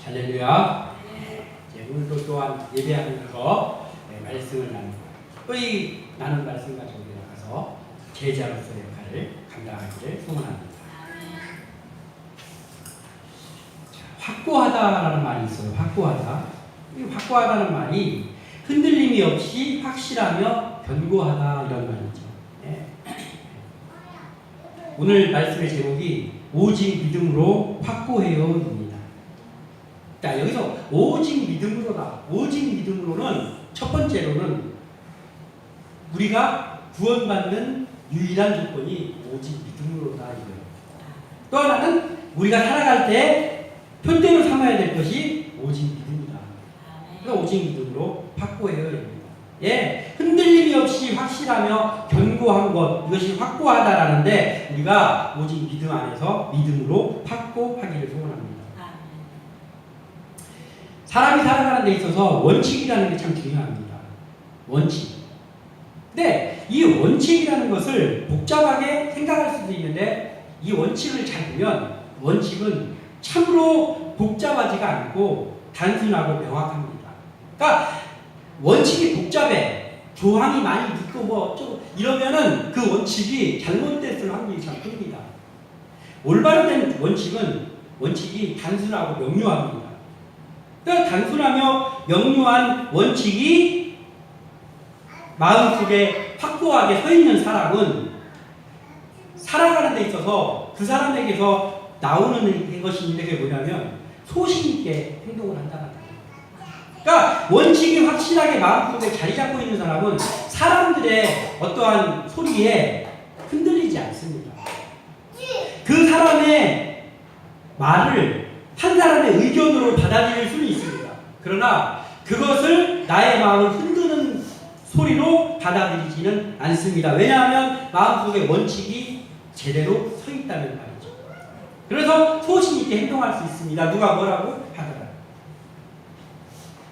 할렐루야. 오늘도 또한 예배하면서 말씀을 나누고 또 이 나눈 말씀 가지고 나가서 제자로서의 역할을 감당하기를 소원합니다. 확고하다라는 말이 있어요. 확고하다. 이 확고하다는 말이 흔들림이 없이 확실하며 견고하다 이런 말이죠. 네. 오늘 말씀의 제목이 오직 믿음으로 확고해요입니다. 자, 여기서 오직 믿음으로다. 오직 믿음으로는 첫 번째로는 우리가 구원받는 유일한 조건이 오직 믿음으로다 이거예요. 또 하나는 우리가 살아갈 때 표대로 삼아야 될 것이 오직 믿음이다. 그래서 오직 믿음으로 확고해요. 예, 흔들림이 없이 확실하며 견고한 것, 이것이 확고하다라는데 우리가 오직 믿음 안에서 믿음으로 확고하기를 소원합니다. 사람이 살아가는 데 있어서 원칙이라는 게 참 중요합니다. 원칙. 근데 이 원칙이라는 것을 복잡하게 생각할 수도 있는데 이 원칙을 잘 보면 원칙은 참으로 복잡하지가 않고 단순하고 명확합니다. 그러니까 원칙이 복잡해. 조항이 많이 있고 뭐 어쩌고 이러면은 그 원칙이 잘못됐을 확률이 참 큽니다. 올바로 된 원칙이 단순하고 명료합니다. 그러니까 단순하며 명료한 원칙이 마음속에 확고하게 서 있는 사람은 살아가는 데 있어서 그 사람에게서 나오는 것이 있는데 그게 뭐냐면 소신 있게 행동을 한다는 거예요. 그러니까 원칙이 확실하게 마음속에 자리 잡고 있는 사람은 사람들의 어떠한 소리에 흔들리지 않습니다. 그 사람의 말을 한 사람의 의견으로 받아들일 수는 있습니다. 그러나 그것을 나의 마음을 흔드는 소리로 받아들이지는 않습니다. 왜냐하면 마음속에 원칙이 제대로 서 있다는 말이죠. 그래서 소신 있게 행동할 수 있습니다. 누가 뭐라고 하더라.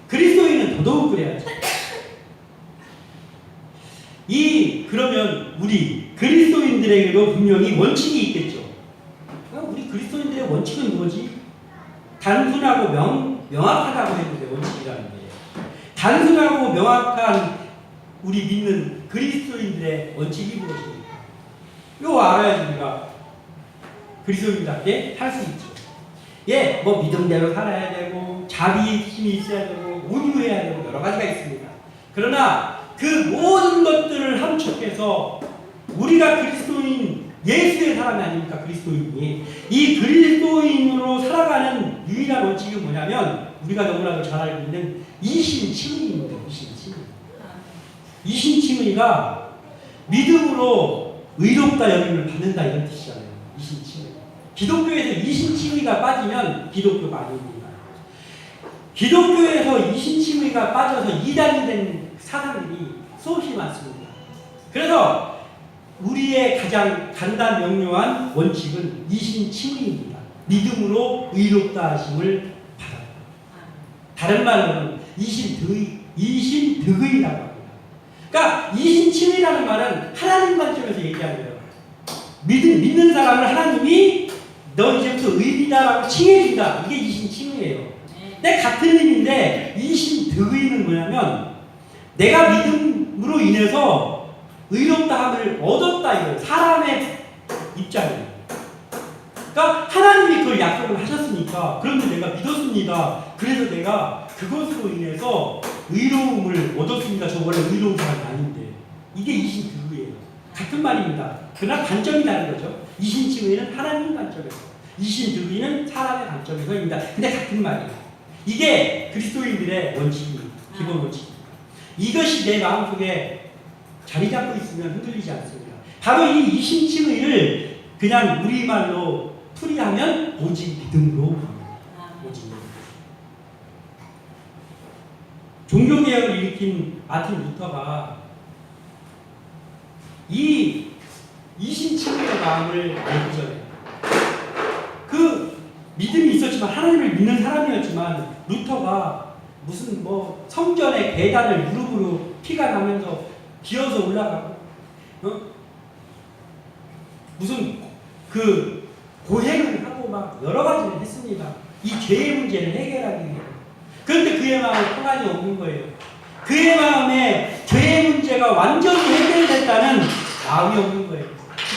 그리스도인은 더더욱 그래야죠. 그러면 우리 그리스도인들에게도 분명히 원칙이 있겠죠. 우리 그리스도인들의 원칙은 뭐지? 단순하고 명확하다고 했는데 원칙이라는 게 단순하고 명확한 우리 믿는 그리스도인들의 원칙이 무엇입니까? 이거 알아야지 우리가 그리스도인답게 살 수 있죠. 예, 뭐 믿음대로 살아야 되고 자비심이 있어야 되고 온유해야 되고 여러 가지가 있습니다. 그러나 그 모든 것들을 함축해서 우리가 그리스도인 예수의 사람이 아닙니까? 그리스도인이 이 그리스도인으로 살아가는 유일한 원칙이 뭐냐면 우리가 너무나도 잘 알고 있는 이신칭의입니다. 이신칭의가 믿음으로 의롭다 여김을 받는다 이런 뜻이잖아요. 이신칭의. 기독교에서 이신칭의가 빠지면 기독교가 아닙니다. 기독교에서 이신칭의가 빠져서 이단이 된 사람들이 수없이 많습니다. 그래서 우리의 가장 간단 명료한 원칙은 이신칭의입니다. 믿음으로 의롭다 하심을 받아요. 다른 말로는 이신득의라고 합니다. 그러니까 이신칭의라는 말은 하나님 관점에서 얘기하는 거예요. 믿는 사람을 하나님이 너 이제부터 의리다라고 칭해준다. 이게 이신칭의예요. 근데 같은 의미인데 이신득의는 뭐냐면 내가 믿음으로 인해서 의롭다함을 얻었다 이거예요. 사람의 입장이에요. 그러니까 하나님이 그걸 약속을 하셨으니까 그런데 내가 믿었습니다. 그래서 내가 그것으로 인해서 의로움을 얻었습니다. 저 원래 의로운 사람이 아닌데 이게 이신득의예요. 같은 말입니다. 그러나 관점이 다른 거죠. 이신칭의는 하나님 관점에서 이신득의는 사람의 관점에서입니다. 근데 같은 말이에요. 이게 그리스도인들의 원칙입니다. 기본 원칙입니다. 이것이 내 마음속에 자리 잡고 있으면 흔들리지 않습니다. 바로 이 이신칭의를 그냥 우리말로 풀이하면 오직 믿음으로 합니다. 오직 믿음. 종교개혁을 일으킨 마틴 루터가 이 이신칭의의 마음을 알기 전에 그 믿음이 있었지만 하나님을 믿는 사람이었지만 루터가 무슨 뭐 성전의 계단을 무릎으로 피가 나면서 기어서 올라가고 무슨 그 고행을 하고 막 여러 가지를 했습니다. 이 죄의 문제를 해결하기 위해. 그런데 그의 마음에 평안이 없는 거예요. 그의 마음에 죄의 문제가 완전히 해결됐다는 마음이 없는 거예요.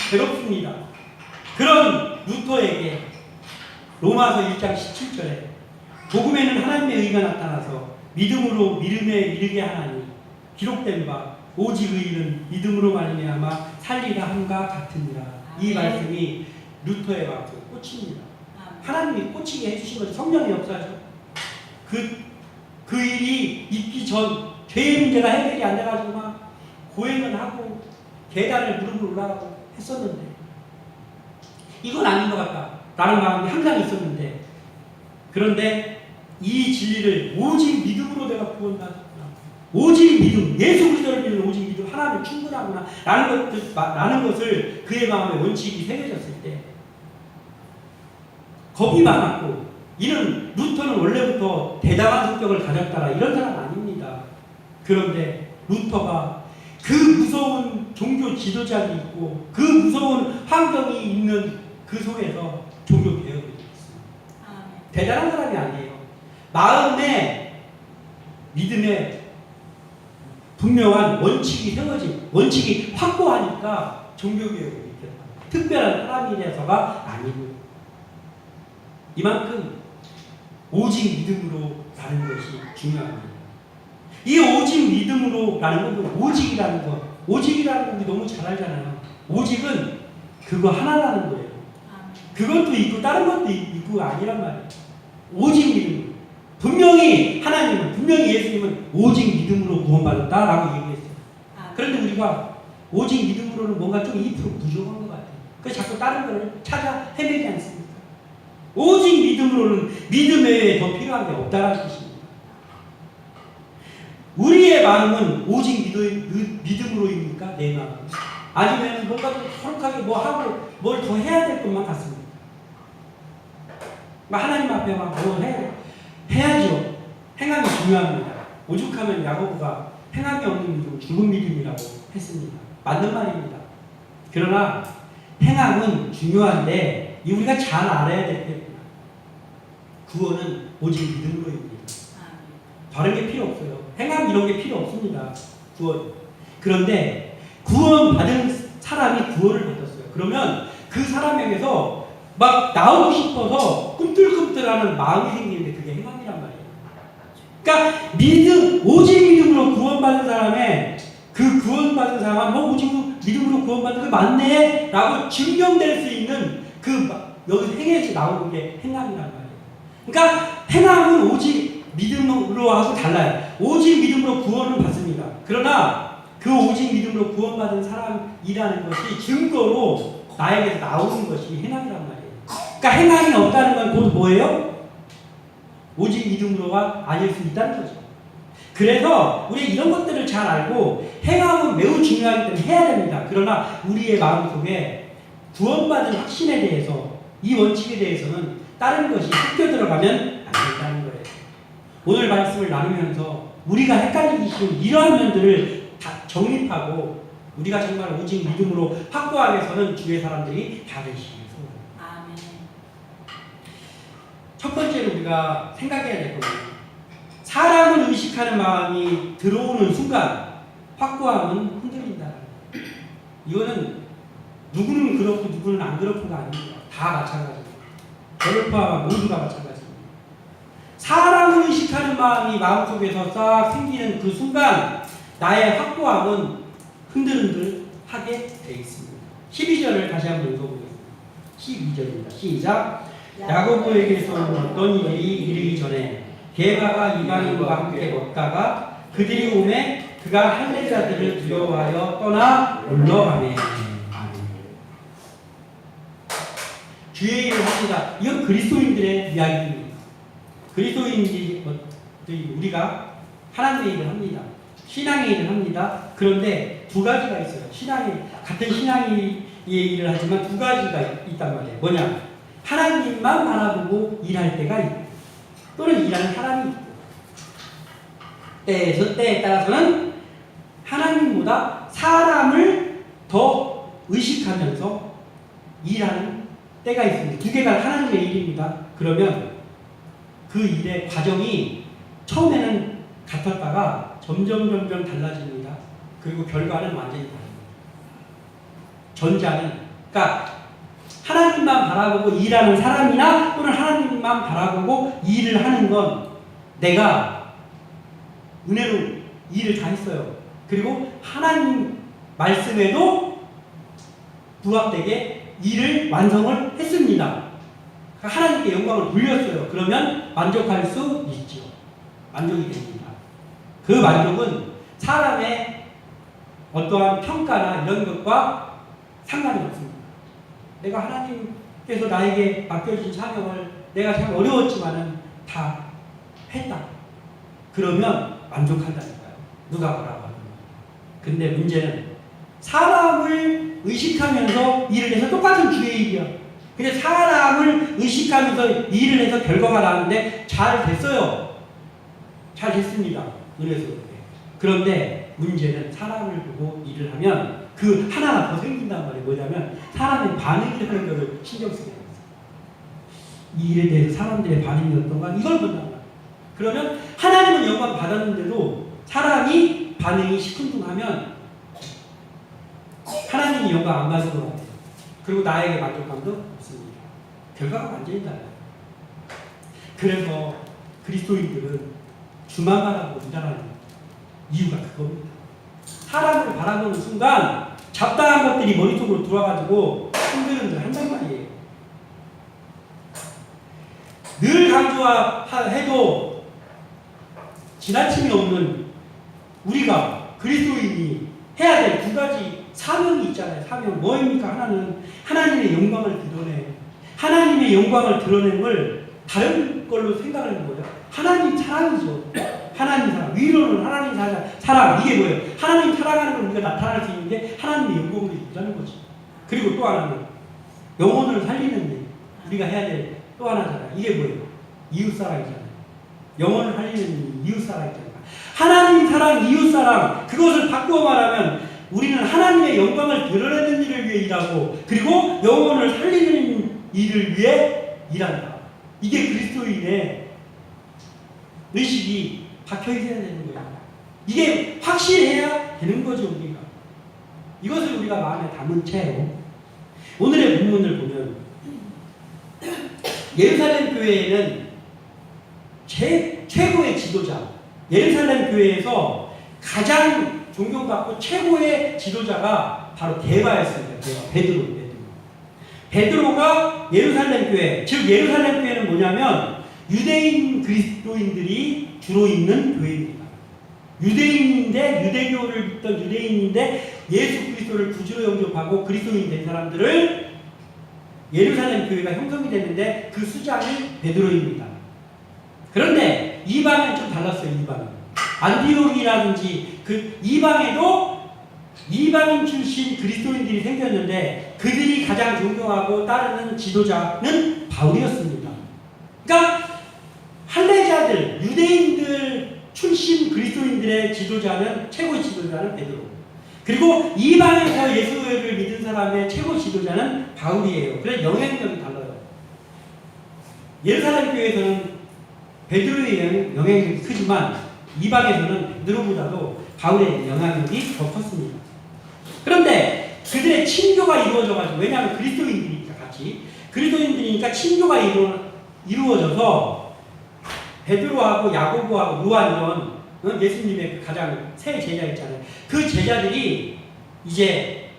괴롭습니다. 그런 루터에게 로마서 1장 17절에 복음에는 하나님의 의가 나타나서 믿음으로 믿음에 이르게 하나니 기록된 바 오직 의인은 믿음으로 말미암아 살리라 함과 같으니라. 이 말씀이 루터의 마음속에 꽂힙니다. 하나님이 꽂히게 해주신 거죠. 성령의 역사죠. 그 일이 있기 전 죄의 문제가 해결이 안 돼가지고 막 고행을 하고 계단을 무릎을 올라가고 했었는데 이건 아닌 것 같다 라는 마음이 항상 있었는데, 그런데 이 진리를 오직 믿음으로 내가 구원받았구나, 오직 믿음, 예수 그리스도를 믿는 오직 믿음 하나님은 충분하구나 라는 것을 그의 마음에 원칙이 새겨졌을 때 겁이 많았고, 이는 루터는 원래부터 대담한 성격을 가졌다라 이런 사람 아닙니다. 그런데 루터가 그 무서운 종교 지도자가 있고 그 무서운 환경이 있는 그 속에서 종교 개혁을 했습니다. 대단한 사람이 아니에요. 마음에 믿음에 분명한 원칙이 세워진, 원칙이 확고하니까 종교 개혁을 일으켰다. 특별한 사람이라서가 아니고, 이만큼 오직 믿음으로 가는 것이 중요합니다. 이 오직 믿음으로 가는 건 오직이라는 거, 오직이라는 거 우리 너무 잘 알잖아요. 오직은 그거 하나라는 거예요. 그것도 있고 다른 것도 있고 아니란 말이에요. 오직 믿음. 분명히 하나님은, 분명히 예수님은 오직 믿음으로 구원받았다라고 얘기했어요. 그런데 우리가 오직 믿음으로는 뭔가 좀 2% 부족한 것 같아요. 그래서 자꾸 다른 거를 찾아 헤매지 않습니까? 오직 믿음으로는 믿음 외에 더 필요한 게 없다라는 뜻입니다. 우리의 마음은 오직 믿음으로입니까? 내 마음. 아니면 뭔가 좀 거룩하게 뭐 하고 뭘 더 해야 될 것만 같습니다. 하나님 앞에 막 뭘 해야죠. 행함이 중요합니다. 오죽하면 야고보가 행함이 없는 믿음은 죽은 믿음이라고 했습니다. 맞는 말입니다. 그러나 행함은 중요한데 우리가 잘 알아야 될 때입니다. 구원은 오직 믿음으로입니다. 다른 게 필요 없어요. 행함 이런 게 필요 없습니다. 구원. 그런데 구원 받은 사람이 구원을 받았어요. 그러면 그 사람에게서 막 나오고 싶어서 꿈틀꿈틀하는 마음이 생기는데 그게 행함이란 말이에요. 그러니까 오직 믿음으로 구원받은 사람의 그 구원받은 사람은 오직 믿음으로 구원받은 게 맞네 라고 증명될 수 있는 그 여기서 행해서 나오는 게 행함이란 말이에요. 그러니까 행함은 오직 믿음으로 하고 달라요. 오직 믿음으로 구원을 받습니다. 그러나 그 오직 믿음으로 구원받은 사람이라는 것이 증거로 나에게서 나오는 것이 행함이란 말이에요. 그러니까 행함이 없다는 건 곧 뭐예요? 오직 믿음으로가 아닐 수 있다는 거죠. 그래서 우리 이런 것들을 잘 알고 행함은 매우 중요하기 때문에 해야 됩니다. 그러나 우리의 마음속에 구원받은 확신에 대해서, 이 원칙에 대해서는 다른 것이 섞여 들어가면 안 된다는 거예요. 오늘 말씀을 나누면서 우리가 헷갈리기 쉬운 이러한 면들을 다 정립하고 우리가 정말 오직 믿음으로 확고하게 서는 주의 사람들이 다 되시길 소원합니다. 아멘. 첫 번째로 우리가 생각해야 될 겁니다. 사람을 의식하는 마음이 들어오는 순간 확고함은 흔들린다. 이거는 누구는 그렇고 누구는 안 그렇고가 아닙니다. 다 마찬가지입니다. 저를 포함한 모두가 마찬가지입니다. 사람을 의식하는 마음이 마음속에서 싹 생기는 그 순간 나의 확고함은 흔들흔들하게 되어 있습니다. 12절을 다시 한번 읽어보겠습니다. 12절입니다. 시작. 야고보에게서 어떤 일이 이르기 전에 게바가 이방인과 함께 걷다가 그들이 오매 그가 할례자들을 두려워하여 떠나 물러가매. 주의 일을 합니다. 이건 그리스도인들의 이야기입니다. 그리스도인들이 우리가 하나님의 일을 합니다. 신앙의 일을 합니다. 그런데 두 가지가 있어요. 같은 신앙의 일을 하지만 두 가지가 있단 말이에요. 뭐냐? 하나님만 바라보고 일할 때가 있고, 또는 일하는 사람이 있고, 때에 따라서는 하나님보다 사람을 더 의식하면서 일하는 때가 있습니다. 두 개가 하나님의 일입니다. 그러면 그 일의 과정이 처음에는 같았다가 점점 달라집니다. 그리고 결과는 완전히 다릅니다. 전자는 그러니까 하나님만 바라보고 일하는 사람이나 또는 하나님만 바라보고 일을 하는 건 내가 은혜로 일을 다 했어요. 그리고 하나님 말씀에도 부합되게 일을 완성을 했습니다. 하나님께 영광을 돌렸어요. 그러면 만족할 수 있죠. 만족이 됩니다. 그 만족은 사람의 어떠한 평가나 이런 것과 상관이 없습니다. 내가 하나님께서 나에게 맡겨주신 사명을 내가 참 어려웠지만은 다 했다. 그러면 만족한다니까요. 누가 뭐라고 하든. 근데 문제는 사람을 의식하면서 일을 해서 똑같은 주의 일이야. 근데 사람을 의식하면서 일을 해서 결과가 나왔는데 잘 됐어요. 잘 됐습니다. 은혜스럽게. 그런데 문제는 사람을 보고 일을 하면 그 하나가 더 생긴단 말이에요. 뭐냐면 사람의 반응이라는 것을 신경 쓰게 됩니다. 이 일에 대해서 사람들의 반응이 어떤가 이걸 본단 말이에요. 그러면 하나님은 영광 받았는데도 사람이 반응이 시큰둥하면 하나님이 영광 안 받은 것 같아요. 그리고 나에게 만족감도 없습니다. 결과가 완전히 달라요. 그래서 그리스도인들은 주만 바라고 일하는 이유가 그겁니다. 사람을 바라보는 순간 잡다한 것들이 머릿속으로 들어와가지고 흔들흔들 한단 말이에요. 늘 강조해도 지나침이 없는 우리가 그리스도인이 해야 될 두 가지 사명이 있잖아요. 사명 뭐입니까? 하나는 하나님의 영광을 드러내. 하나님의 영광을 드러내는 걸 다른 걸로 생각하는 거예요. 하나님 사랑이죠. 하나님 사랑. 위로는 하나님 사랑. 이게 뭐예요? 하나님 사랑하는 걸 우리가 나타날 수 있는 게 하나님의 영광으로 있다는 거죠. 그리고 또 하나는 영혼을 살리는 일. 우리가 해야 될 또 하나잖아요. 이게 뭐예요? 이웃사랑이잖아요. 영혼을 살리는 일, 이웃사랑이잖아요. 하나님 사랑, 이웃사랑. 그것을 바꾸어 말하면 우리는 하나님의 영광을 드러내는 일을 위해 일하고 그리고 영혼을 살리는 일을 위해 일한다. 이게 그리스도인의 의식이 박혀 있어야 되는 거예요. 이게 확실해야 되는 거죠, 우리가. 이것을 우리가 마음에 담은 채로 오늘의 본문을 보면 예루살렘 교회에는 최고의 지도자, 예루살렘 교회에서 가장 존경받고 최고의 지도자가 바로 대바였습니다. 베드로. 베드로가 예루살렘 교회, 즉 예루살렘 교회는 뭐냐면 유대인 그리스도인들이 주로 있는 교회입니다. 유대인인데 유대교를 믿던 유대인인데 예수 그리스도를 구주로 영접하고 그리스도인 된 사람들을 예루살렘 교회가 형성이 됐는데 그 수장이 베드로입니다. 그런데 이방은 좀 달랐어요. 이방은 안디옥이라든지 그 이방에도 이방인 출신 그리스도인들이 생겼는데 그들이 가장 존경하고 따르는 지도자는 바울이었습니다. 그러니까 할례자들, 유대인들 출신 그리스도인들의 지도자는 최고 지도자는 베드로. 그리고 이방에서 예수를 믿은 사람의 최고 지도자는 바울이에요. 그래서 영향력이 달라요. 예루살렘 교회에서는 베드로의 영향력이 크지만 이방에서는 베드로보다도 바울의 영향력이 더 컸습니다. 그런데 그들의 친교가 이루어져가지고 왜냐하면 그리스도인들이니까 같이 그리스도인들이니까 친교가 이루어져서 베드로하고 야고보하고 요한 이런 예수님의 그 가장 새 제자 있잖아요. 그 제자들이 이제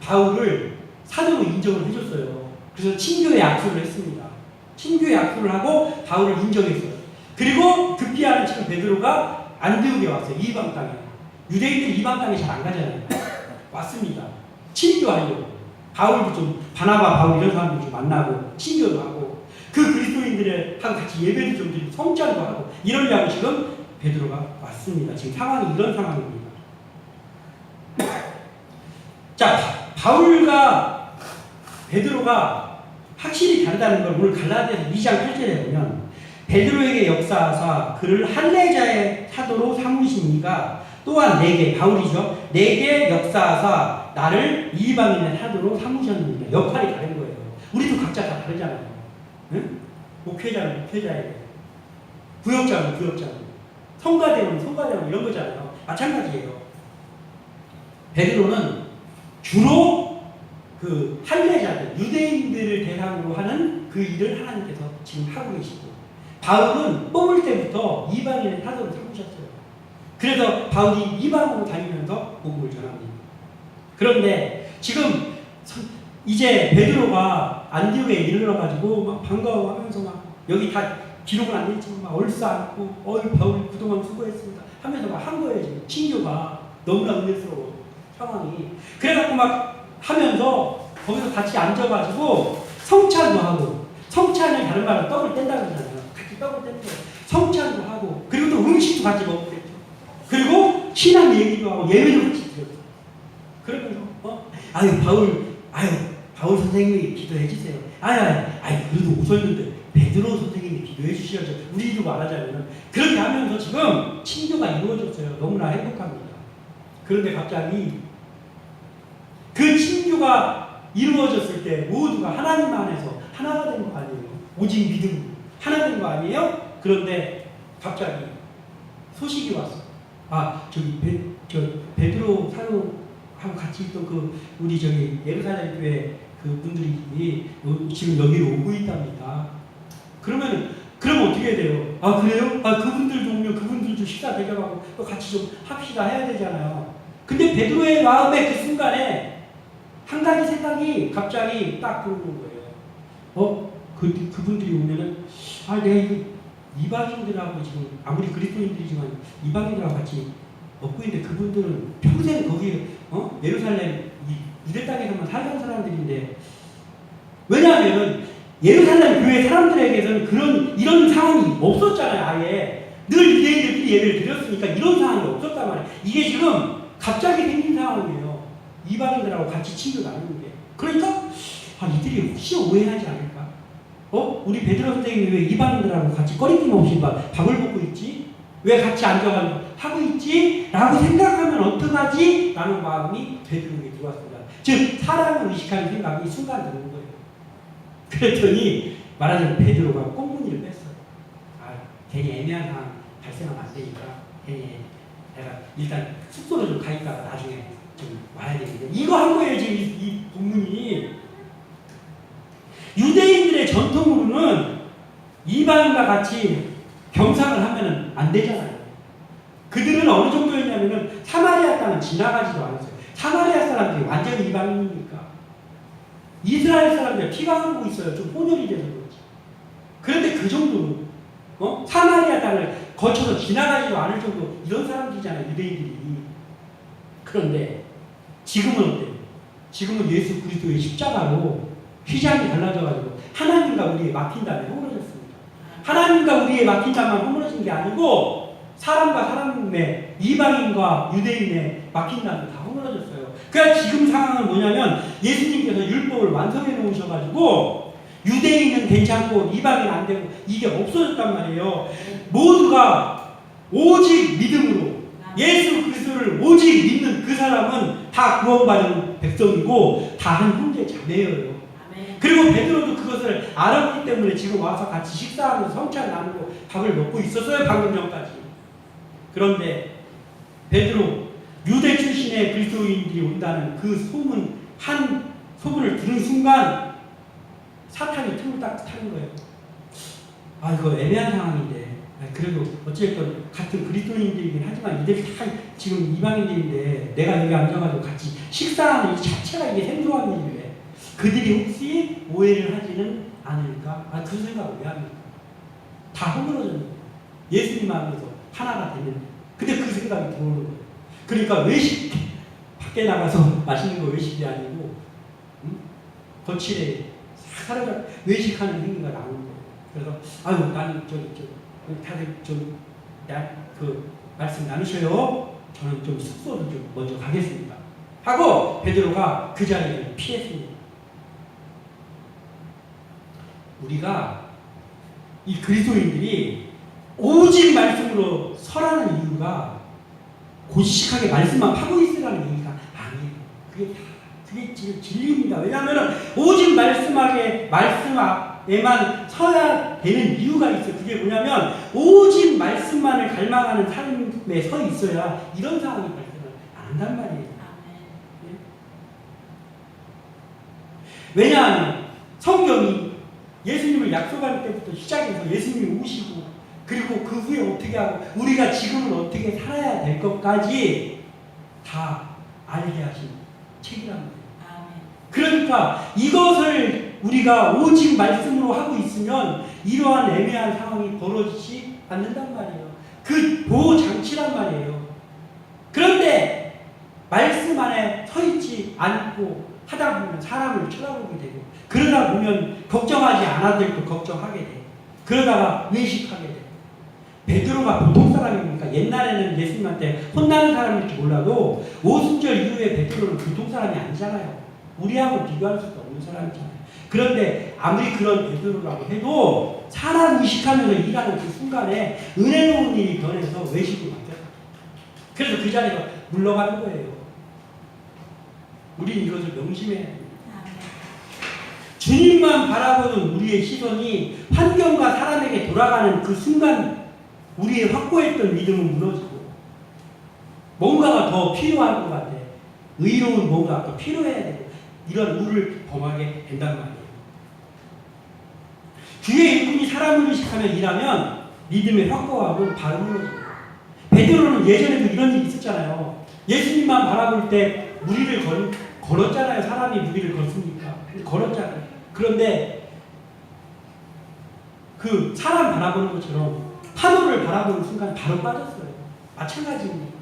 바울을 사도로 인정을 해줬어요. 그래서 친교의 약속을 했습니다. 친교의 약속을 하고 바울을 인정했어요. 그리고 급기야는 지금 베드로가 안디옥에 왔어요. 이방 땅에. 유대인들이 이방 땅에 잘 안 가잖아요. 왔습니다. 친교하려고. 바울도 좀 바나바, 바울 이런 사람들 좀 만나고 친교도 하고 그 그리스도인들의 하고 같이 예배도 좀 드리고 성찬도 하고 이러려고 지금 베드로가 왔습니다. 지금 상황이 이런 상황입니다. 자, 바울과 베드로가 확실히 다르다는 걸 오늘 갈라디아서 2장 8절에 보면 베드로에게 역사하사 그를 할례자의 사도로 삼으신 이가 또한 내게 바울이죠. 내게 역사하사 나를 이방인의 사도로 삼으셨느니라. 역할이 다른 거예요. 우리도 각자 다 다르잖아요. 응? 목회자는 목회자에게 구역장로. 성가대원 이런 거잖아요. 마찬가지예요. 베드로는 주로 그 할례자들, 유대인들을 대상으로 하는 그 일을 하나님께서 지금 하고 계시고, 바울은 뽑을 때부터 이방인의 사도를 삼으셨어요. 그래서 바울이 이방으로 다니면서 복음을 전합니다. 그런데 지금 이제 베드로가 안디옥에 이르러가지고 막 반가워하면서 막 여기 다 기록은 안 되지만 막 얼싸안고 바울 그동안 수고했습니다 하면서 막 한 거예요. 지금 친교가 너무나 은혜스러워 상황이. 그래갖고 막 하면서 거기서 같이 앉아가지고 성찬도 하고, 성찬을 다른 말로 떡을 뗀다 그러잖아요. 같이 떡을 뗀 거예요. 성찬도 하고, 그리고 또 음식도 같이 먹고 그랬죠. 그리고 신앙 얘기도 하고 예배도 같이 드렸어요. 그러면서 바울 선생님이 기도해 주세요. 그래도 오셨는데 베드로 선생님이 기도해 주셔야죠. 우리도 말하자면 그렇게 하면서 지금 친교가 이루어졌어요. 너무나 행복합니다. 그런데 갑자기 그 친교가 이루어졌을 때 모두가 하나님 안에서 하나가 된 거 아니에요. 오직 믿음 하나 된 거 아니에요? 그런데 갑자기 소식이 왔어. 베드로 사도하고 같이 있던 우리 예루살렘 교회 그 분들이 지금 여기로 오고 있답니다. 그럼 어떻게 해야 돼요? 그래요? 그분들도 오면 그분들도 식사 대접하고 또 같이 좀 합시다 해야 되잖아요. 근데 베드로의 마음에 그 순간에 한 가지 생각이 갑자기 딱 들어오는 거예요. 그분들이 오면은 내가 이방인들하고 지금 아무리 그리스도인들이지만 이방인들하고 같이 먹고 있는데 그분들은 평생 거기 예루살렘 유대 땅에서만 살던 사람들인데, 왜냐하면 예루살렘 교회 사람들에게서는 이런 상황이 없었잖아요. 아예 늘 유대인들끼리 예배를 드렸으니까 이런 상황이 없었단 말이에요. 이게 지금 갑자기 생긴 상황이에요. 이방인들하고 같이 친구 나누는 게. 그러니까 이들이 혹시 오해하지 않을까? 우리 베드로 선생님이 왜 이방인들하고 같이 꺼리낌 없이 밥을 먹고 있지? 왜 같이 앉아가지고 하고 있지? 라고 생각하면 어떡하지? 라는 마음이 베드로에게 들어왔습니다. 즉 사랑을 의식하는 생각이 순간 드는 거예요. 그랬더니 말하자면 베드로가 꽁무니를 뺐어요. 괜히 애매한 상황 발생하면 안 되니까 괜히 내가 일단 숙소로 좀 가니까 나중에 좀 와야 되는데, 이거 한 거예요. 지금 이 본문이 유대인들의 전통으로는 이방인과 같이 겸상을 하면 안 되잖아요. 그들은 어느 정도였냐면은 사마리아 땅은 지나가지도 않았어요. 사마리아 사람들이 완전히 이방인이니까. 이스라엘 사람들이 피가 흐르고 있어요. 좀 혼혈이 돼서 그렇지. 그런데 그 정도로 사마리아 땅을 거쳐서 지나가지도 않을 정도 이런 사람들이잖아요. 유대인들이. 그런데 지금은 어때요? 지금은 예수 그리스도의 십자가로 휘장이 달라져가지고 하나님과 우리의 막힌 다음에 허물어졌습니다. 하나님과 우리의 막힌 다음에 허물어진 게 아니고 사람과 사람의 이방인과 유대인의 막힌 다음에 다 허물어졌어요. 그러니까 지금 상황은 뭐냐면 예수님께서 율법을 완성해 놓으셔가지고 유대인은 괜찮고 이방인 안 되고 이게 없어졌단 말이에요. 모두가 오직 믿음으로 예수 그리스도를 오직 믿는 그 사람은 다 구원받은 백성이고 다 한 형제 자매예요. 그리고 베드로도 그것을 알았기 때문에 지금 와서 같이 식사하면서 성찬 나누고 밥을 먹고 있었어요. 방금 전까지. 그런데 베드로 유대 출신의 그리스도인들이 온다는 그 소문을 들은 순간 사탄이 틈을 딱 타는 거예요. 이거 애매한 상황인데 그래도 어찌됐건 같은 그리스도인들이긴 하지만 이들이 다 지금 이방인들인데 내가 여기 앉아가지고 같이 식사하는 이 자체가 이게 생소한 일이래. 그들이 혹시 오해를 하지는 않을까? 그 생각을 왜 합니까? 다 허물어졌는 거예요. 예수님 안에서 하나가 되는. 근데 그 생각이 들어오는 거예요. 그러니까 외식, 밖에 나가서 맛있는 거 외식이 아니고 거칠에 사람을 외식하는 행위가 나오는 거예요. 그래서 나는 다들 말씀 나누셔요. 저는 좀 숙소를 좀 먼저 가겠습니다. 하고 베드로가 그 자리를 피했습니다. 우리가 이 그리스도인들이 오직 말씀으로 설하는 이유가 고지식하게 말씀만 하고 있으라는 얘기가 아니에요. 그게 지금 진리입니다. 왜냐하면 오직 말씀 자에만 서야 되는 이유가 있어요. 그게 뭐냐면 오직 말씀만을 갈망하는 삶에 서 있어야 이런 상황이 발생을 안 한단 말이에요. 왜냐하면 성경이 예수님을 약속할 때부터 시작해서 예수님이 오시고 그리고 그 후에 어떻게 하고 우리가 지금은 어떻게 살아야 될 것까지 다 알게 하신 책이란 말이에요. 그러니까 이것을 우리가 오직 말씀으로 하고 있으면 이러한 애매한 상황이 벌어지지 않는단 말이에요. 그 보호장치란 말이에요. 그런데 말씀 안에 서 있지 않고 하다 보면 사람을 쳐다보게 되고 그러다 보면 걱정하지 않아도 될 거 걱정하게 돼. 그러다가 외식하게 돼. 베드로가 보통 사람입니까? 옛날에는 예수님한테 혼나는 사람일지 몰라도 오순절 이후에 베드로는 보통 사람이 아니잖아요. 우리하고 비교할 수도 없는 사람이잖아요. 그런데 아무리 그런 베드로라고 해도 사람 의식하면서 일하는 그 순간에 은혜로운 일이 변해서 외식을 맡겨요. 그래서 그 자리에서 물러가는 거예요. 우리는 이것을 명심해야 됩니다. 주님만 바라보는 우리의 시선이 환경과 사람에게 돌아가는 그 순간 우리의 확고했던 믿음은 무너지고 뭔가가 더 필요할 것 같아. 의로운 뭔가가 더 필요해야 되고 이런 우를 범하게 된단 말이에요. 주의 일꾼이 사람을 의식하며 일하면 믿음의 확고함은 바로 무너져요. 베드로는 예전에도 이런 일이 있었잖아요. 예수님만 바라볼 때 무리를 걸었잖아요. 사람이 무리를 걷습니까? 걸었잖아요. 그런데 그 사람 바라보는 것처럼 파도를 바라보는 순간 바로 빠졌어요. 마찬가지입니다.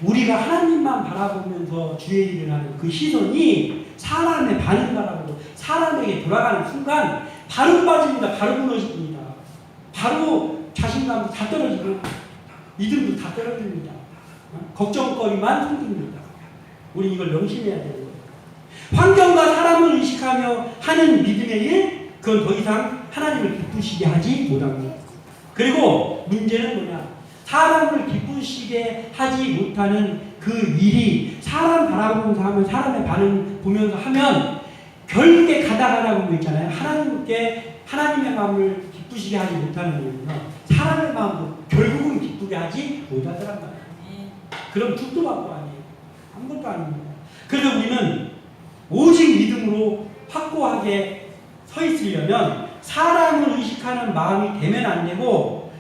우리가 하나님만 바라보면서 주의 일을 하는 그 시선이 사람의 반응 바라보고 사람에게 돌아가는 순간 바로 빠집니다. 바로 무너집니다. 바로 자신감도 다 떨어지고 믿음도 다 떨어집니다. 걱정거리만 생깁니다. 우리 이걸 명심해야 되는 거예요. 환경과 사람을 의식하며 하는 믿음의 일, 그건 더 이상 하나님을 기쁘시게 하지 못합니다. 그리고 문제는 뭐냐? 사람을 기쁘시게 하지 못하는 그 일이 사람 바라보면서 하면 사람의 반응 보면서 하면 결국에 가다 보면 있잖아요. 하나님의 마음을 기쁘시게 하지 못하는 이유는 사람의 마음도 결국은 기쁘게 하지 못하더란 말이에요. 그럼 죽도 받고 아니에요. 아무것도 아닙니다. 그래서 우리는 오직 믿음으로 확고하게 서 있으려면 사람을 의식하는 마음이 되면 안 되고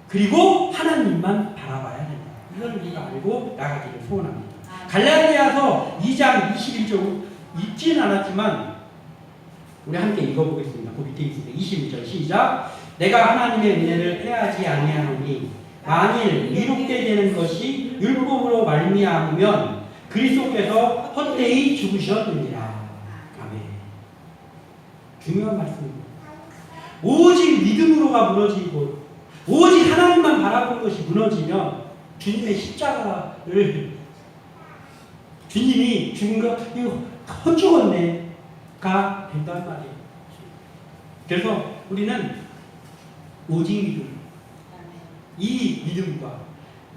그리고 하나님만 바라봐야 된다. 이걸 우리가 알고 나가기를 소원합니다. 갈라디아서 2장 21절 읽지는 않았지만 우리 함께 읽어보겠습니다. 그 밑에 있습니다. 21절 시작. 내가 하나님의 은혜를 패하지 아니하노니 만일 이롭게 되는 것이 율법으로 말미암으면 그리스도께서 헛되이 죽으셨느니라. 아멘. 중요한 말씀입니다. 오직 믿음으로가 무너지고 오직 하나님만 바라보는 것이 무너지면 주님의 십자가를 주님이 죽은 거 이거 헛죽었네가 된단 말이에요. 그래서 우리는 오직 믿음, 이 믿음과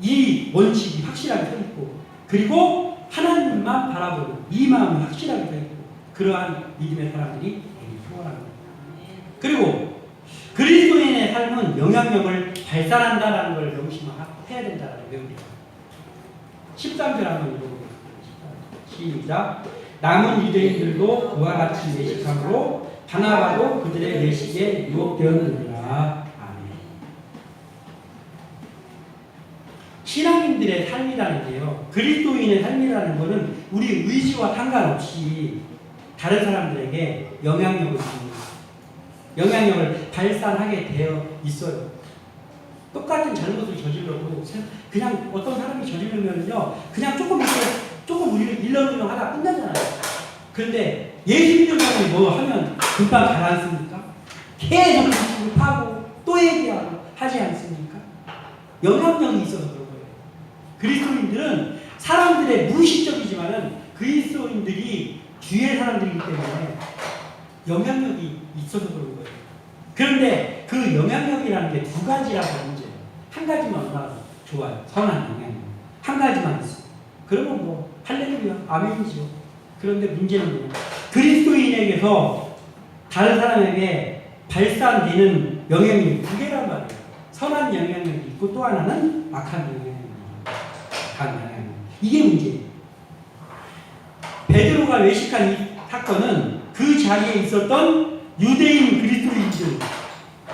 이 원칙이 확실하게 서 있고 그리고 하나님만 바라보는 이 마음이 확실하게 서 있고 그러한 믿음의 사람들이 되기 소원합니다. 그리고 그리스도인의 삶은 영향력을 발산한다라는 걸 명심해야 된다라는 배웁니다. 13절 한번 읽어보겠습니다. 시작. 남은 유대인들도 그와 같이 외식함으로 바나바도 그들의 외식에 유혹되었느니라. 아멘. 신앙인들의 삶이라는 게요. 그리스도인의 삶이라는 것은 우리 의지와 상관없이 다른 사람들에게 영향력을 줍니다. 영향력을 발산하게 되어 있어요. 똑같은 잘못을 저질러도 그냥 어떤 사람이 저지르면요, 그냥 조금 우리를 일러주면 하다 끝나잖아요. 그런데 예수 믿는 사람이 뭐 하면 금방 가라앉습니까? 계속 하고 또 얘기하고 하지 않습니까? 영향력이 있어서 그런 거예요. 그리스도인들은 사람들의 무의식적이지만은 그리스도인들이 주의 사람들이기 때문에 영향력이 있어서 그런 거예요. 그런데 그 영향력이라는 게 두 가지라서 문제예요. 한 가지만 얼마나 좋아요. 선한 영향력. 한 가지만 있어. 그러면 뭐 할렐루야, 아멘이죠. 그런데 문제는 뭐냐? 그리스도인에게서 다른 사람에게 발산되는 영향력이 두 개란 말이에요. 선한 영향력이 있고 또 하나는 악한 영향력이 악한 영향력. 이게 문제예요. 베드로가 외식한 이 사건은 그 자리에 있었던 유대인 그리스도인들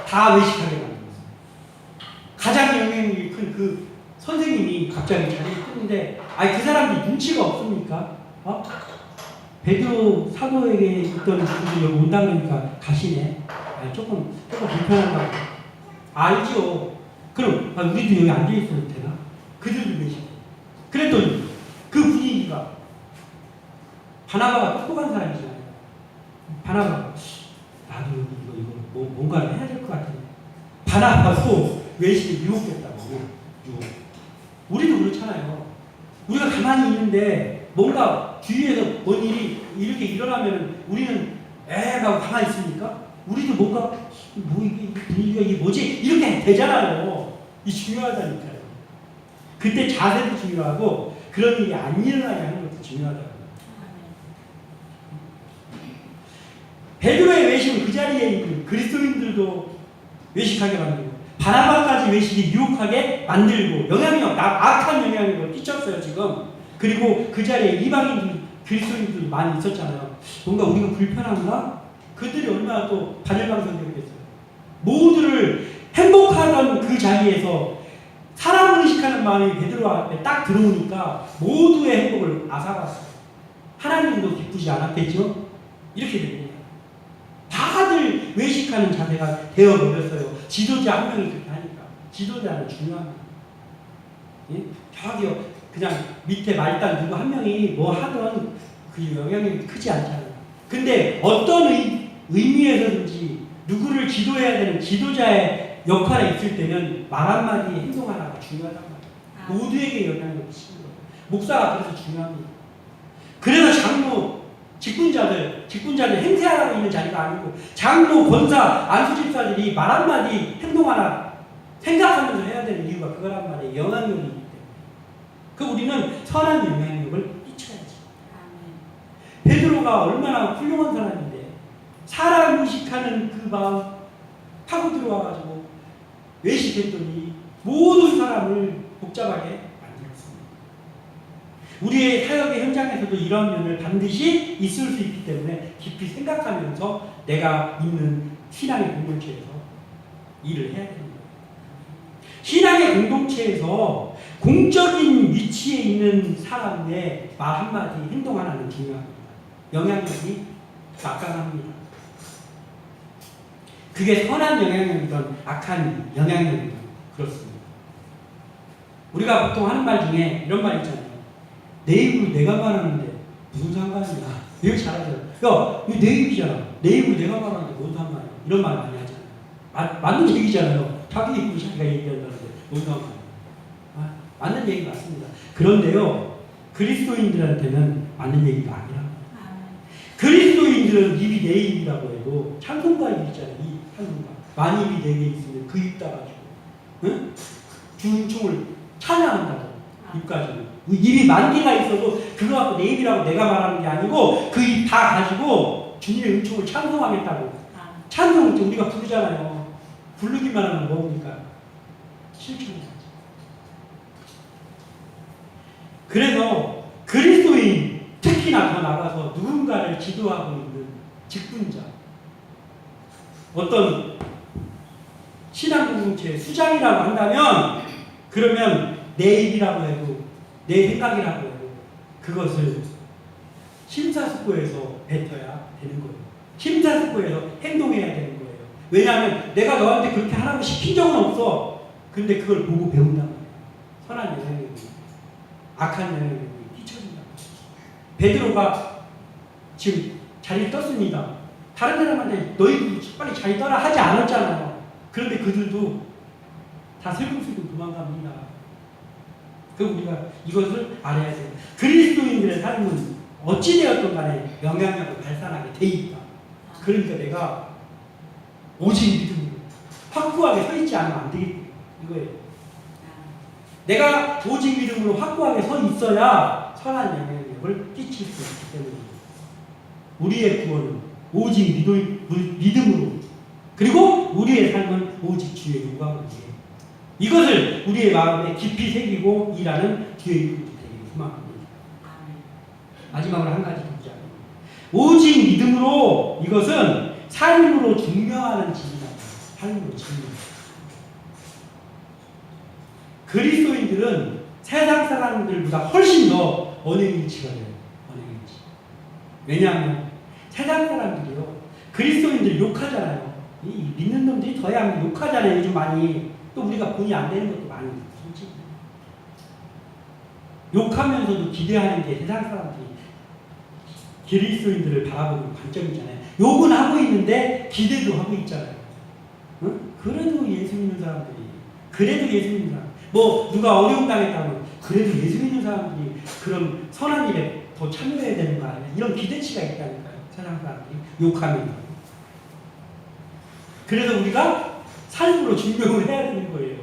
다 외식하게 만들었어요. 가장 영향력이 큰 그 선생님이 갑자기 자리에 뜨는데 그 사람들이 눈치가 없습니까? 베드로 사도에게 있던 분들이 여기 온다니까 가시네. 조금 불편한가. 알죠. 그럼 우리도 여기 앉아 있어도 되나? 그들도 외식. 그랬더니 그 분위기가 바나바가 똑똑한 사람이잖아요. 바나바가 나도 여기 이거 뭔가를 해야 될 것 같은데. 바나바도 외식에 유혹됐다고. 유혹. 우리도 그렇잖아요. 우리가 가만히 있는데 뭔가 주위에서 뭔 일이 이렇게 일어나면 우리는 하고 가만히 있습니까? 우리도 뭔가 이게 분위기가 이게 뭐지? 이렇게 되잖아요. 이 중요하다니까요. 그때 자세도 중요하고 그런 일이 안 일어나게 하는 것도 중요하다고. 베드로의 외식은 그 자리에 있는 그리스도인들도 외식하게 만들고 바나바까지 외식이 유혹하게 만들고 악한 영향력을 끼쳤어요 지금. 그리고 그 자리에 이방인 그리스도인들이 많이 있었잖아요. 뭔가 우리가 불편한가? 그들이 얼마나 또 바늘방석이었겠어요. 모두를 행복하던 그 자리에서 사람을 의식하는 마음이 베드로 앞에 딱 들어오니까 모두의 행복을 앗아갔어요. 하나님도 기쁘지 않았겠죠? 이렇게 됩니다. 다들 외식하는 자세가 되어버렸어요. 지도자 한 명이 그렇게 하니까. 지도자는 중요합니다. 예? 저기요, 그냥 밑에 말단 누구 한 명이 뭐 하던 그 영향력이 크지 않잖아요. 근데 어떤 의미에서든지 누구를 지도해야 되는 지도자의 역할에 있을 때는 말 한마디 행동 하나가 중요하단 말이에요. 모두에게 영향력을 미치는 거예요. 목사가 그래서 중요합니다. 그래서 장로, 직분자들 행세하라고 있는 자리가 아니고 장로, 권사, 안수집사들이 말 한마디 행동 하나 생각하면서 해야 되는 이유가 그거란 말이에요. 영향력이 있기 때문에. 그 우리는 선한 영향력을 끼쳐야지. 베드로가 얼마나 훌륭한 사람인데 사람 의식하는 그 마음 타고 들어와가지고 외식했더니 모든 사람을 복잡하게 만들었습니다. 우리의 사역의 현장에서도 이런 면을 반드시 있을 수 있기 때문에 깊이 생각하면서 내가 있는 신앙의 공동체에서 일을 해야 됩니다. 신앙의 공동체에서 공적인 위치에 있는 사람의 말 한마디, 행동 하나는 중요합니다. 영향력이 막강합니다. 그게 선한 영향력이든 악한 영향력이든 그렇습니다. 우리가 보통 하는 말 중에 이런 말 있잖아요. 내 입으로 내가 말하는데 무슨 상관이야. 이거 잘하잖아요. 야, 이거 내 입이잖아. 내 입으로 내가 말하는데 뭔 상관이야. 이런 말 많이 하잖아요. 맞는 얘기잖아요. 자기 입으로 자기가 얘기한다는데 뭔 상관이야. 맞는 얘기 맞습니다. 그런데요, 그리스도인들한테는 맞는 얘기가 아니라. 그리스도인들은 입이 내 입이라고 해도 찬송가 입 있잖아요. 이 찬송가. 만입이 내게 있으면 그 입 따가지고 응? 주님총을 찬양한다고. 입 가지고. 입이 만 개가 있어도 그거 갖고 내 입이라고 내가 말하는 게 아니고 그 입 다 가지고 주님의 은총을 찬송하겠다고. 찬송을 우리가 부르잖아요. 부르기만 하면 뭐입니까? 실천해야지. 그래서 그리스도인, 특히나 더 나가서 누군가를 지도하고 있는 직분자, 어떤 신앙 공동체의 수장이라고 한다면, 그러면 내 입이라고 해도, 내 생각이라고 해도 그것을 심사숙고해서 뱉어야 되는 거예요. 심사숙고해서 행동해야 되는 거예요. 왜냐하면 내가 너한테 그렇게 하라고 시킨 적은 없어. 근데 그걸 보고 배운단 말이에요. 선한 영향력이, 악한 영향력이 끼쳐진다. 베드로가 지금 자리를 떴습니다. 다른 사람한테 너희 빨리 자리 떠라 하지 않았잖아요. 그런데 그들도 다 슬금슬금 도망갑니다. 그럼 우리가 이것을 알아야 돼요. 그리스도인들의 삶은 어찌되었든 간에 영향력을 발산하게 돼 있다. 그러니까 내가 오직 믿음으로 확고하게 서 있지 않으면 안 되겠다. 이거예요. 내가 오직 믿음으로 확고하게 서 있어야 선한 영향력을 끼칠 수 있기 때문입니다. 우리의 구원은 오직 믿음으로 그리고 우리의 삶은 오직 주의 영광을 위해. 이것을 우리의 마음에 깊이 새기고 일하는 주의 일꾼이 되기를 소망합니다. 마지막으로 한 가지 더 오직 믿음으로 이것은 삶으로 증명하는 집이다. 삶으로 증명. 그리스도인들은 세상 사람들보다 훨씬 더 언행일치가 돼요. 언행일치. 왜냐하면 세상 사람들이요 그리스도인들 욕하잖아요. 이 믿는 놈들이 더야 욕하잖아요. 요즘 많이. 또 우리가 본의 안 되는 것도 많이 있어요. 솔직히. 욕하면서도 기대하는 게 세상 사람들이 그리스도인들을 바라보는 관점이잖아요. 욕은 하고 있는데 기대도 하고 있잖아요. 응? 그래도 예수 믿는 사람들이 그래도 예수 믿는 사람 뭐 누가 어려움 당했다면 그래도 예수 믿는 사람들이 그런 선한 일에 더 참여해야 되는 거 아니야? 이런 기대치가 있다니까요. 세상 사람들이 욕하면 그래서 우리가 삶으로 증명을 해야 되는 거예요.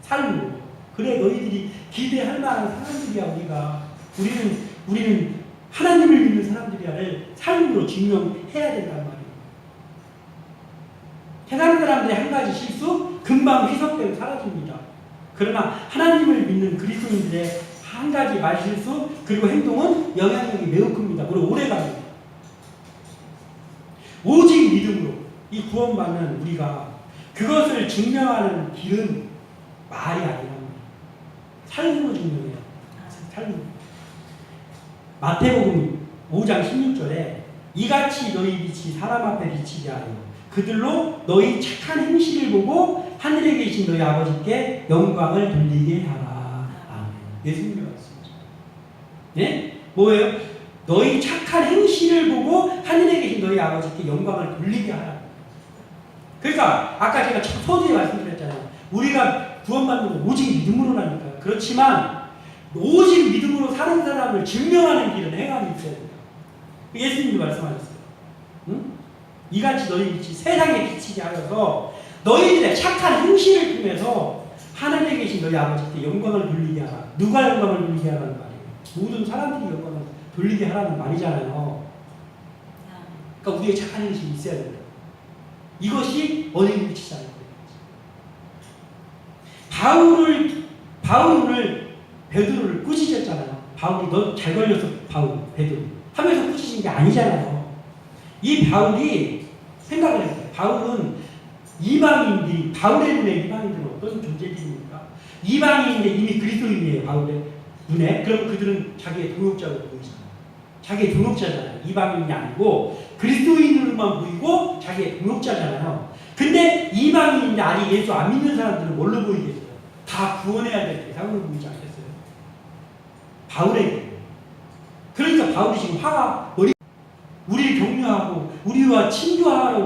삶으로. 그래 너희들이 기대할 만한 사람들이야. 우리는 하나님을 믿는 사람들이야를 삶으로 증명해야 된단 말이에요. 세상 사람들의 한 가지 실수 금방 희석되고 사라집니다. 그러나 하나님을 믿는 그리스도인들의 한 가지 말실수 그리고 행동은 영향력이 매우 큽니다. 그리고 오래갑니다. 오직 믿음으로 이 구원받는 우리가 그것을 증명하는 길은 말이 아니랍니다. 삶으로 증명해요. 삶으로. 마태복음 5장 16절에 이같이 너희 빛이 사람 앞에 비치게 하여 그들로 너희 착한 행실을 보고 하늘에 계신 너희 아버지께 영광을 돌리게 하라. 아멘. 예수님의 말씀이죠. 네? 뭐예요? 너희 착한 행실을 보고 하늘에 계신 너희 아버지께 영광을 돌리게 하라. 그러니까 아까 제가 서두에 말씀드렸잖아요. 우리가 구원받는 건 오직 믿음으로라니까요. 그렇지만 오직 믿음으로 사는 사람을 증명하는 길은 행함이 있어야 된다. 예수님이 말씀하셨어요. 응? 이같이 너희 빛이 세상에 비치게 하여서 너희들의 착한 행실을 통해서 하늘에 계신 너희 아버지께 영광을 돌리게 하라. 누가 영광을 돌리게 하라는 말이에요? 모든 사람들이 영광을 돌리게 하라는 말이잖아요. 그러니까 우리의 착한 행실이 있어야 된다. 이것이 언행일치자는 거예요. 바울을 베드로를 꾸짖었잖아요. 바울이 너 잘 걸렸어. 베드로 하면서 꾸짖은 게 아니잖아요. 이 바울이 생각을 했어요. 바울은 이방인들이 바울의 눈에 이방인들은 어떤 존재들입니까? 이방인인데 이미 그리스도인이에요. 바울의 눈에. 그럼 그들은 자기의 동역자로 보이잖아요. 자기의 동역자잖아요. 이방인이 아니고 그리스도인으로만 보이고 자기의 동역자잖아요. 근데 이방인인데 아직 예수 안 믿는 사람들은 뭘로 보이겠어요? 다 구원해야 될 대상으로 보이지 않겠어요? 바울에게. 그러니까 바울이 지금 화가 우리를 격려하고 우리와 친교하러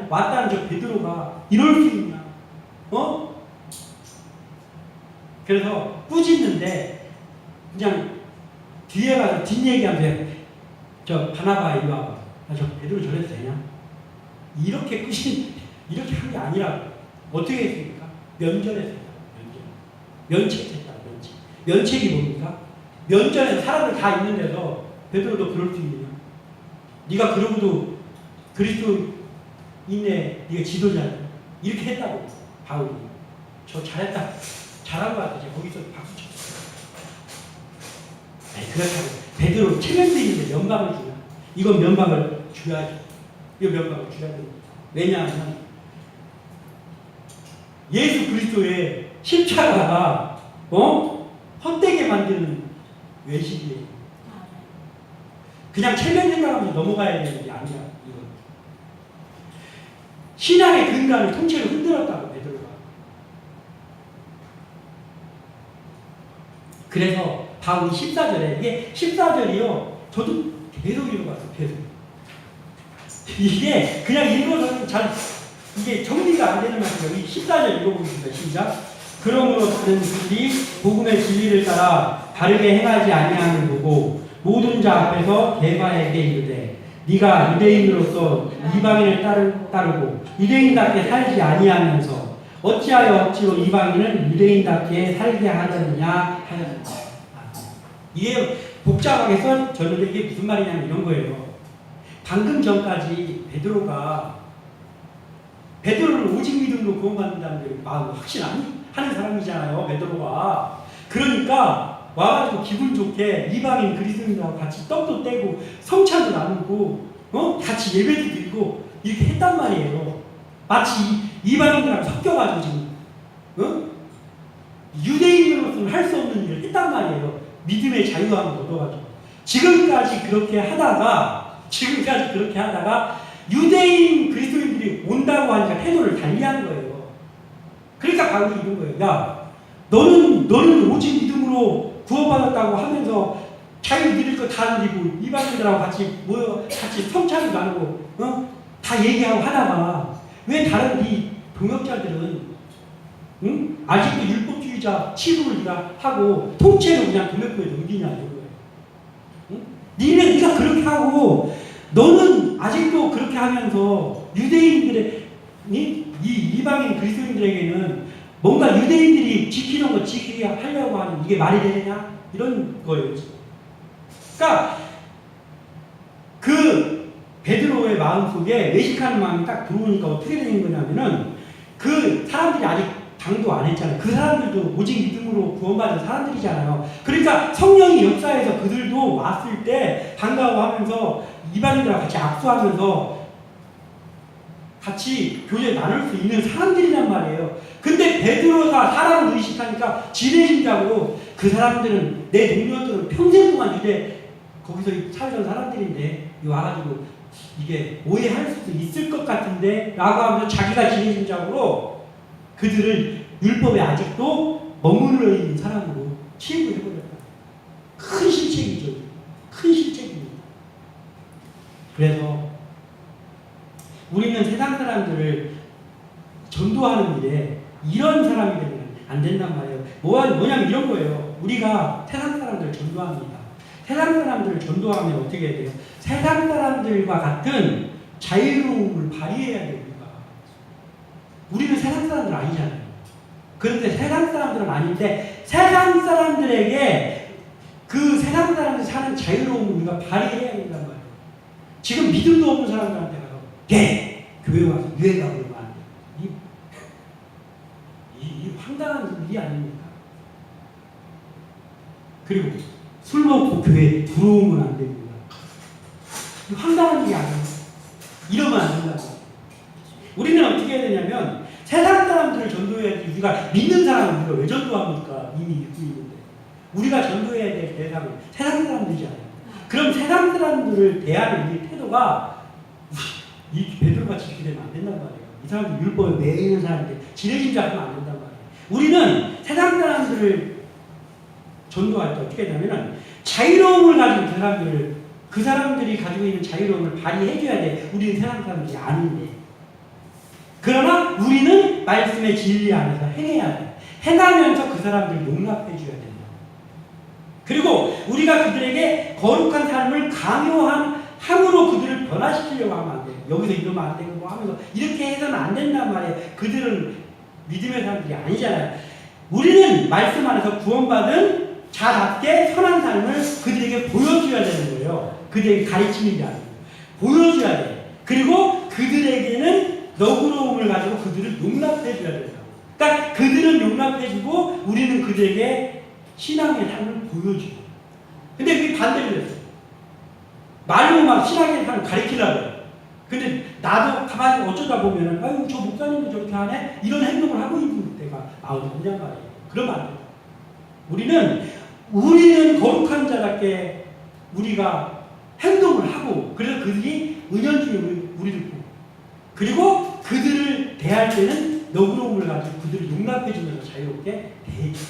왔다는 저 베드로가 이럴 수 있나? 그래서 꾸짖는데 그냥 뒤에 가서 뒷얘기하면서 저 바나바 이리 와봐. 저 베드로 저래도 되냐? 이렇게 이렇게 한 게 아니라고. 어떻게 했습니까? 면전했습니다. 면책했다. 면책이 뭡니까? 면전에서 사람들 다 있는 데서 베드로도 그럴 수 있느냐? 네가 그러고도 그리스도인의 네가 지도자냐? 이렇게 했다고 바울이. 저 잘했다. 잘한 것 같아. 거기서 박수 쳤어. 그렇다고 베드로 체면도 있는데 면박을 주냐? 이건 면박을 줘야죠. 이거 면박을 줘야 됩니다. 왜냐하면 예수 그리스도의 십자가가 헛되게 만드는 외식이에요. 그냥 체면 생각하면서 넘어가야 되는 게 아니야. 이건. 신앙의 근간을 통째로 흔들었다고 베드로가. 그래서 바울이 14절에 이게 14절이요. 저도 계속 읽어봤어요. 계속. 이게 그냥 읽어서는 잘 이게 정리가 안 되는 말씀이에요. 이 14절 읽어보겠습니다. 시작. 그러므로 다른 그들이 복음의 진리를 따라 바르게 행하지 아니함을 보고 모든 자 앞에서 대바에게 이르되 네가 유대인으로서 이방인을 따르고 유대인답게 살지 아니하면서 어찌하여 억지로 이방인을 유대인답게 살게 하느냐 하였습니다. 이게 복잡하게 써졌는데 이게 무슨 말이냐면 이런 거예요. 방금 전까지 베드로가 베드로를 오직 믿음으로 구원받는다는 게 마음 확신 하는 사람이잖아요. 베드로가. 그러니까 와가지고 기분 좋게 이방인 그리스도인들하고 같이 떡도 떼고 성찬도 나누고 같이 예배도 드리고 이렇게 했단 말이에요. 마치 이방인들하고 섞여가지고 지금 유대인으로서는 할 수 없는 일을 했단 말이에요. 믿음의 자유함을 얻어가지고. 지금까지 그렇게 하다가 유대인 그리스도인들이 온다고 하니까 태도를 달리한 거예요. 그러니까 바울이 이런 거예요. 야, 너는 오직 믿음으로 구원받았다고 하면서 자기 믿을 거 다 드리고 이방인들하고 같이 모여 같이 성찬을 나누고 다 얘기하고 하다가 왜 다른 이 동역자들은 아직도 율법주의자 취급을 네가 하고 통째로 그냥 동역부에 넘기냐 이런 거예요. 네가 그렇게 하고 너는 아직도 그렇게 하면서 유대인들의 이 이방인 그리스도인들에게는 뭔가 유대인들이 지키는 거 지키게 하려고 하는 이게 말이 되느냐 이런 거예요. 그러니까 그 베드로의 마음속에 외식하는 마음이 딱 들어오니까 어떻게 되는 거냐면은 그 사람들이 아직 당도 안 했잖아요. 그 사람들도 오직 믿음으로 구원받은 사람들이잖아요. 그러니까 성령이 역사해서 그들도 왔을 때 반가워하면서 이방인들하고 같이 악수하면서 같이 교제 나눌 수 있는 사람들이란 말이에요. 근데 베드로가 사람을 의식하니까 지레신자고 그 사람들은 내 동료들은 평생 동안 유대 거기서 살던 사람들인데 와가지고 이게 오해할 수도 있을 것 같은데 라고 하면서 자기가 지레신자로 그들을 율법에 아직도 머물러 있는 사람으로 취급을 해버렸다. 큰 실책이죠. 큰 실책입니다. 그래서 우리는 세상 사람들을 전도하는 일에 이런 사람이 되면 안 된단 말이에요. 뭐냐면 이런 거예요. 우리가 세상 사람들을 전도합니다. 세상 사람들을 전도하면 어떻게 해야 돼요? 세상 사람들과 같은 자유로움을 발휘해야 됩니다. 우리는 세상 사람들 아니잖아요. 그런데 세상 사람들은 아닌데 세상 사람들에게 그 세상 사람들이 사는 자유로움을 우리가 발휘해야 된단 말이에요. 지금 믿음도 없는 사람들한테 가서 교회 와서 유해가 그러면 안 돼. 이 황당한 일이 아닙니까? 그리고 술 먹고 교회에 들어오면 안 됩니다. 이 황당한 일이 아니에요. 이러면 안 된다고. 우리는 어떻게 해야 되냐면 세상 사람들을 전도해야지. 우리가 믿는 사람을 우리가 왜 전도합니까? 이미 믿고 있는데. 우리가 전도해야 될 대상은 세상 사람들이잖아요. 그럼 세상 사람들을 대하는 이 태도가 이 베드로같이 이렇게 되면 안 된단 말이에요. 이 사람들 율법에 매이는 사람들 지레진 줄 알면 안 된단 말이에요. 우리는 세상 사람들을 전도할 때 어떻게 하냐면은 자유로움을 가진 그 사람들이 가지고 있는 자유로움을 발휘해줘야 돼. 우리는 세상 사람들이 아닌데. 그러나 우리는 말씀의 진리 안에서 행해야 돼. 행하면서 그 사람들을 용납해줘야 된다. 그리고 우리가 그들에게 거룩한 삶을 강요함으로 그들을 변화시키려고 하면 안 돼. 여기서 이러면 안 되고 뭐 하면서 이렇게 해서는 안 된단 말이에요. 그들은 믿음의 사람들이 아니잖아요. 우리는 말씀 안에서 구원받은 자답게 선한 삶을 그들에게 보여줘야 되는 거예요. 그들에게 가르치는 게 아니고 보여줘야 돼. 그리고 그들에게는 너그러움을 가지고 그들을 용납해줘야 된다고. 그러니까 그들은 용납해주고 우리는 그들에게 신앙의 삶을 보여주고. 근데 그게 반대로 됐어. 말로 막 신앙의 삶을 가르치려고 해요. 근데 나도 가만히 어쩌다 보면은 아유 저 목사님도 저렇게 하네? 이런 행동을 하고 있는 때가 나오는 말이에요. 그러면 안 돼요. 우리는 거룩한 자답게 우리가 행동을 하고 그래서 그들이 은연중에 우리를 보고 그리고 그들을 대할 때는 너그러움을 가지고 그들을 용납해주면서 자유롭게 대해줘.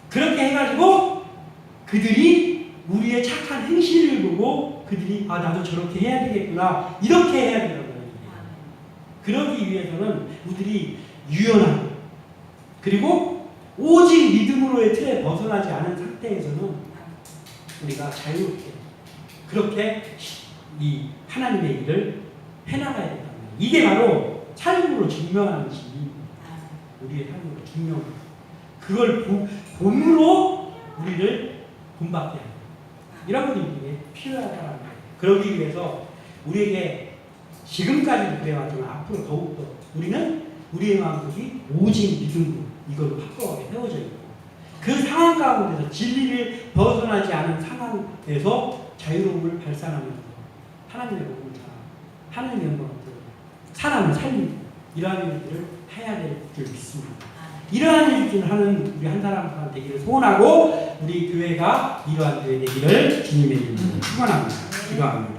그렇게 해가지고 그들이 우리의 착한 행실을 보고 그들이 나도 저렇게 해야 되겠구나 이렇게 해야 된다는 거예요. 그러기 위해서는 우리들이 유연하고 그리고 오직 믿음으로의 틀에 벗어나지 않은 상태에서는 우리가 자유롭게 그렇게 이 하나님의 일을 해나가야 된다. 이게 바로 삶으로 증명하는 진리입니다. 우리의 삶으로 증명하는 그걸 봄으로 우리를 본받게 합니다. 이런 분이 우리에게 필요하다는 거예요. 그러기 위해서 우리에게 지금까지도 그래왔지만 앞으로 더욱더 우리는 우리의 마음속이 오직 믿음으로 이걸로 확고하게 세워져 있고 그 상황 가운데서 진리를 벗어나지 않은 상황에서 자유로움을 발산하면서 하나님의 복음을 전하고 하나님의 영광을 드러내고 사람을 살리고 이러한 일들을 해야 될 줄 믿습니다. 이러한 일들을 하는 우리 한 사람 한 사람 되기를 소원하고 우리 교회가 이러한 교회 되기를 주님의 이름으로 축원합니다. 기도합니다.